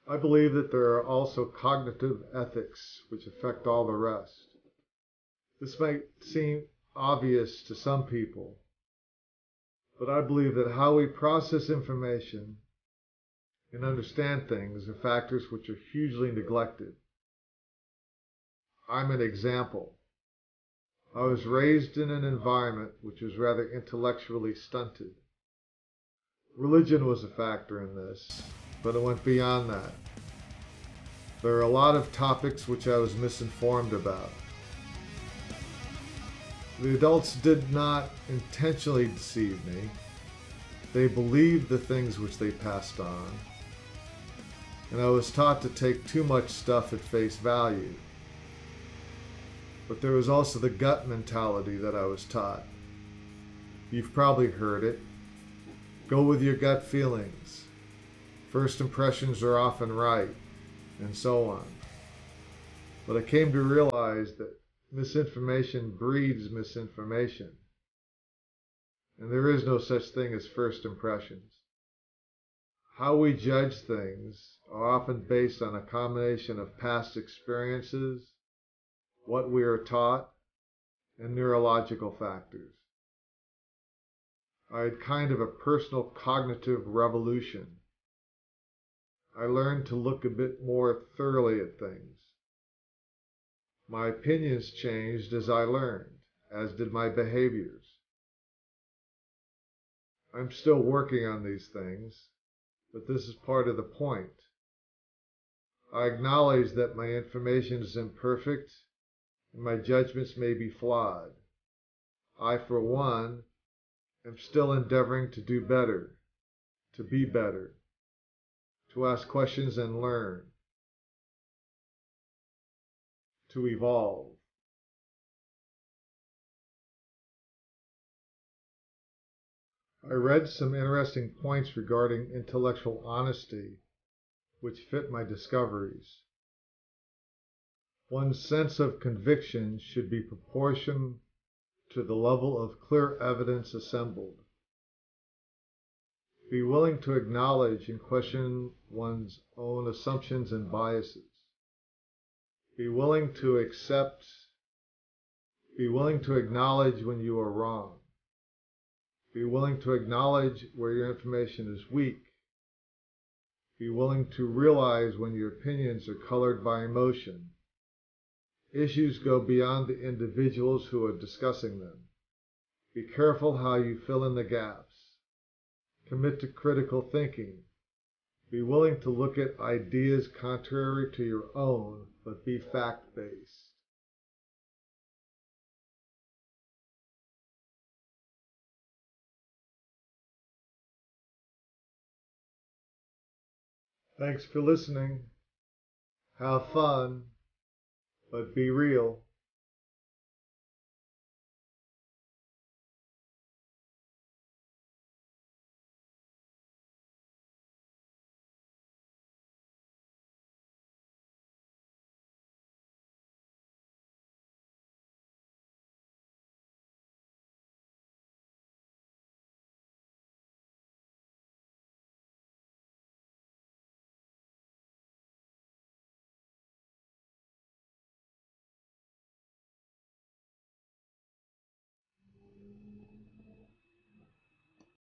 I believe that there are also cognitive ethics which affect all the rest. This might seem obvious to some people, but I believe that how we process information and understand things are factors which are hugely neglected. I'm an example. I was raised in an environment which was rather intellectually stunted. Religion was a factor in this, but it went beyond that. There are a lot of topics which I was misinformed about. The adults did not intentionally deceive me. They believed the things which they passed on, and I was taught to take too much stuff at face value. But there was also the gut mentality that I was taught. You've probably heard it. Go with your gut feelings. First impressions are often right, and so on. But I came to realize that misinformation breeds misinformation. And there is no such thing as first impressions. How we judge things are often based on a combination of past experiences, what we are taught, and neurological factors. I had kind of a personal cognitive revolution. I learned to look a bit more thoroughly at things. My opinions changed as I learned, as did my behaviors. I'm still working on these things, but this is part of the point. I acknowledge that my information is imperfect and my judgments may be flawed. I, for one, am still endeavoring to do better, to be better, to ask questions and learn, to evolve. I read some interesting points regarding intellectual honesty which fit my discoveries. One's sense of conviction should be proportioned to the level of clear evidence assembled. Be willing to acknowledge and question one's own assumptions and biases. Be willing to acknowledge when you are wrong. Be willing to acknowledge where your information is weak. Be willing to realize when your opinions are colored by emotion. Issues go beyond the individuals who are discussing them. Be careful how you fill in the gaps. Commit to critical thinking. Be willing to look at ideas contrary to your own, but be fact-based. Thanks for listening. Have fun, but be real.